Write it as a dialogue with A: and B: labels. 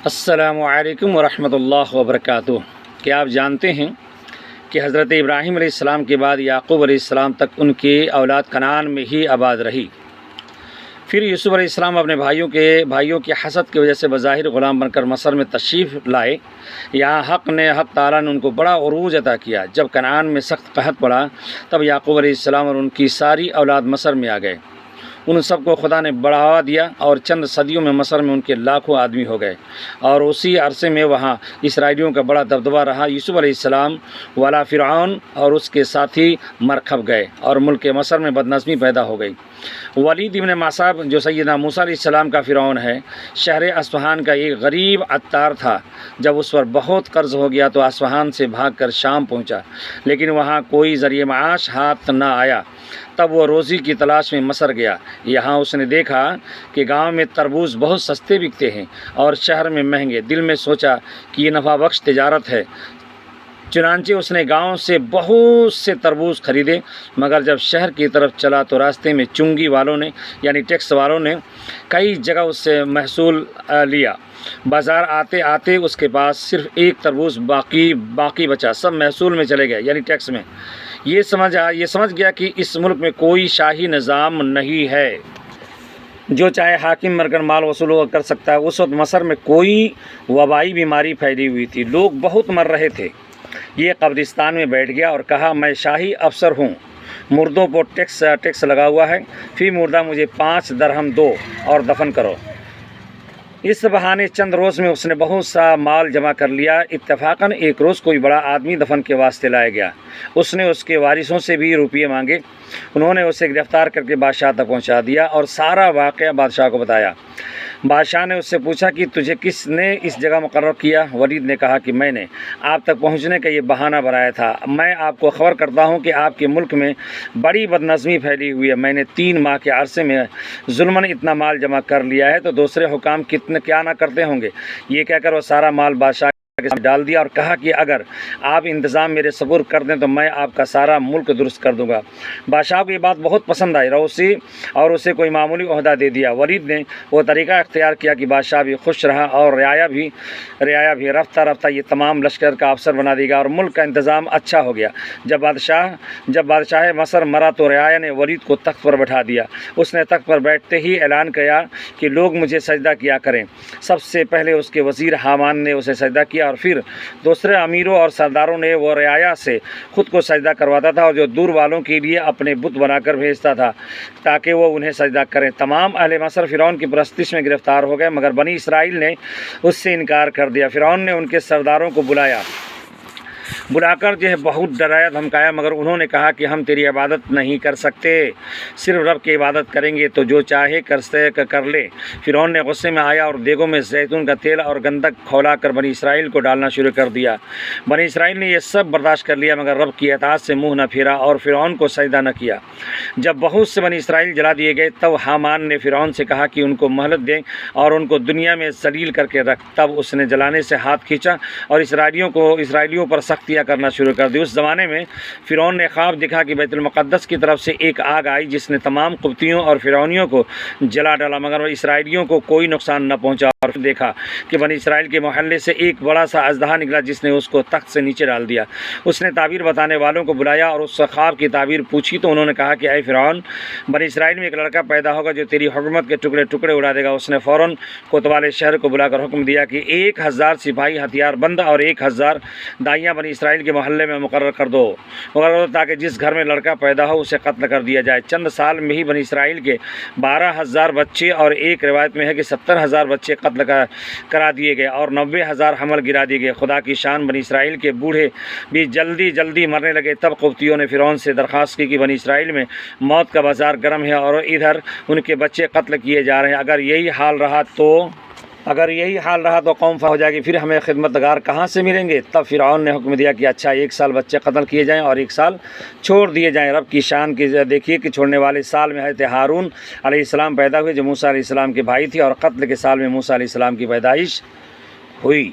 A: السلام علیکم ورحمۃ اللہ وبرکاتہ۔ کیا آپ جانتے ہیں کہ حضرت ابراہیم علیہ السلام کے بعد یعقوب علیہ السلام تک ان کی اولاد کنعان میں ہی آباد رہی؟ پھر یوسف علیہ السلام اپنے بھائیوں کی حسد کی وجہ سے بظاہر غلام بن کر مصر میں تشریف لائے۔ یہاں حق تعالیٰ نے ان کو بڑا عروج عطا کیا۔ جب کنعان میں سخت قحط پڑا تب یعقوب علیہ السلام اور ان کی ساری اولاد مصر میں آ گئے۔ ان سب کو خدا نے بڑھاوا دیا اور چند صدیوں میں مصر میں ان کے لاکھوں آدمی ہو گئے، اور اسی عرصے میں وہاں اسرائیلیوں کا بڑا دبدبہ رہا۔ یوسف علیہ السلام والا فرعون اور اس کے ساتھی مرکب گئے اور ملک مصر میں بدنظمی پیدا ہو گئی۔ ولید ابن معصب جو سیدنا موسیٰ علیہ السلام کا فرعون ہے، شہر اصفہان کا ایک غریب عطار تھا۔ جب اس پر بہت قرض ہو گیا تو اصفہان سے بھاگ کر شام پہنچا، لیکن وہاں کوئی ذریعہ معاش ہاتھ نہ آیا۔ تب وہ روزی کی تلاش میں مصر گیا۔ یہاں اس نے دیکھا کہ گاؤں میں تربوز بہت سستے بکتے ہیں اور شہر میں مہنگے۔ دل میں سوچا کہ یہ نفع بخش تجارت ہے، چنانچہ اس نے گاؤں سے بہت سے تربوز خریدے، مگر جب شہر کی طرف چلا تو راستے میں چنگی والوں نے یعنی ٹیکس والوں نے کئی جگہ اس سے محصول لیا۔ بازار آتے آتے اس کے پاس صرف ایک تربوز باقی بچا، سب محصول میں چلے گئے یعنی ٹیکس میں۔ یہ سمجھ گیا کہ اس ملک میں کوئی شاہی نظام نہیں ہے جو چاہے حاکم مر کر مال وصول کر سکتا ہے۔ اس وقت مصر میں کوئی وبائی بیماری پھیلی ہوئی تھی، لوگ بہت مر رہے تھے۔ یہ قبرستان میں بیٹھ گیا اور کہا، میں شاہی افسر ہوں، مردوں پر ٹیکس لگا ہوا ہے، فی مردہ مجھے 5 درہم دو اور دفن کرو۔ اس بہانے چند روز میں اس نے بہت سا مال جمع کر لیا۔ اتفاقاً ایک روز کوئی بڑا آدمی دفن کے واسطے لایا گیا۔ اس نے اس کے وارثوں سے بھی روپیے مانگے۔ انہوں نے اسے گرفتار کر کے بادشاہ تک پہنچا دیا اور سارا واقعہ بادشاہ کو بتایا۔ بادشاہ نے اس سے پوچھا کہ تجھے کس نے اس جگہ مقرر کیا؟ ولید نے کہا کہ میں نے آپ تک پہنچنے کا یہ بہانہ بنایا تھا۔ میں آپ کو خبر کرتا ہوں کہ آپ کے ملک میں بڑی بدنظمی پھیلی ہوئی ہے۔ میں نے 3 ماہ کے عرصے میں ظلماً اتنا مال جمع کر لیا ہے تو دوسرے حکام کیا نہ کرتے ہوں گے۔ یہ کہہ کر وہ سارا مال بادشاہ کے سامنے ڈال دیا اور کہا کہ اگر آپ انتظام میرے سپرد کر دیں تو میں آپ کا سارا ملک درست کر دوں گا۔ بادشاہ کو یہ بات بہت پسند آئی اور اسے کوئی معمولی عہدہ دے دیا۔ ولید نے وہ طریقہ اختیار کیا کہ بادشاہ بھی خوش رہا اور رعایا بھی رفتہ رفتہ یہ تمام لشکر کا افسر بنا دیا گیا اور ملک کا انتظام اچھا ہو گیا۔ جب بادشاہ مصر مرا تو رعایا نے ولید کو تخت پر بٹھا دیا۔ اس نے تخت پر بیٹھتے ہی اعلان کیا کہ لوگ مجھے سجدہ کیا کریں۔ سب سے پہلے اس کے وزیر حامان نے اسے سجدہ کیا اور پھر دوسرے امیروں اور سرداروں نے وہ رعایا سے خود کو سجدہ کرواتا تھا اور جو دور والوں کے لیے اپنے بت بنا کر بھیجتا تھا تاکہ وہ انہیں سجدہ کریں۔ تمام اہل مصر فرعون کی پرستش میں گرفتار ہو گئے، مگر بنی اسرائیل نے اس سے انکار کر دیا۔ فرعون نے ان کے سرداروں کو بلا کر بہت ڈرایا دھمکایا، مگر انہوں نے کہا کہ ہم تیری عبادت نہیں کر سکتے، صرف رب کی عبادت کریں گے، تو جو چاہے کر لے۔ فرعون نے غصے میں آیا اور دیگوں میں زیتون کا تیل اور گندک کھولا کر بنی اسرائیل کو ڈالنا شروع کر دیا۔ بنی اسرائیل نے یہ سب برداشت کر لیا، مگر رب کی اطاعت سے منہ نہ پھیرا اور فرعون کو سجدہ نہ کیا۔ جب بہت سے بنی اسرائیل جلا دیے گئے تب حامان نے فرعون سے کہا کہ ان کو مہلت دیں اور ان کو دنیا میں ذلیل کر کے رکھ۔ تب اس نے جلانے سے ہاتھ کھینچا اور اسرائیلیوں پر سختیاں کرنا شروع کر دی۔ اس زمانے میں فرعون نے خواب دیکھا کہ بیت المقدس کی طرف سے ایک آگ آئی جس نے تمام قبطیوں اور فرعونیوں کو جلا ڈالا، مگر اسرائیلیوں کو کوئی نقصان نہ پہنچا۔ اور پھر دیکھا کہ بنی اسرائیل کے محلے سے ایک بڑا سا اژدہا نکلا جس نے اس کو تخت سے نیچے ڈال دیا۔ اس نے تعبیر بتانے والوں کو بلایا اور اس خواب کی تعبیر پوچھی تو انہوں نے کہا کہ اے فرعون، بنی اسرائیل میں ایک لڑکا پیدا ہوگا جو تیری حکومت کے ٹکڑے ٹکڑے اڑا دے گا۔ اس نے فوراً کوتوال شہر کو بلا کر حکم دیا کہ 1000 سپاہی ہتھیار بند اور 1000 دائیاں بنی اسرائیل کے محلے میں مقرر کر دو تاکہ جس گھر میں لڑکا پیدا ہو اسے قتل کر دیا جائے۔ چند سال میں ہی بنی اسرائیل کے 12000 بچے اور ایک روایت میں ہے کہ 70000 بچے قتل کرا دیے گئے اور 90000 حمل گرا دیے گئے۔ خدا کی شان، بنی اسرائیل کے بوڑھے بھی جلدی مرنے لگے۔ تب قبطیوں نے فرعون سے درخواست کی کہ بنی اسرائیل میں موت کا بازار گرم ہے اور ادھر ان کے بچے قتل کیے جا رہے ہیں۔ اگر یہی حال رہا تو قوم ہو جائے گی، پھر ہمیں خدمتگار کہاں سے ملیں گے؟ تب فرعون نے حکم دیا کہ اچھا 1 سال بچے قتل کیے جائیں اور 1 سال چھوڑ دیے جائیں۔ رب کی شان کی دیکھیے کہ چھوڑنے والے سال میں حضرت ہارون علیہ السلام پیدا ہوئے جو موسیٰ علیہ السلام کے بھائی تھے، اور قتل کے سال میں موسیٰ علیہ السلام کی پیدائش ہوئی۔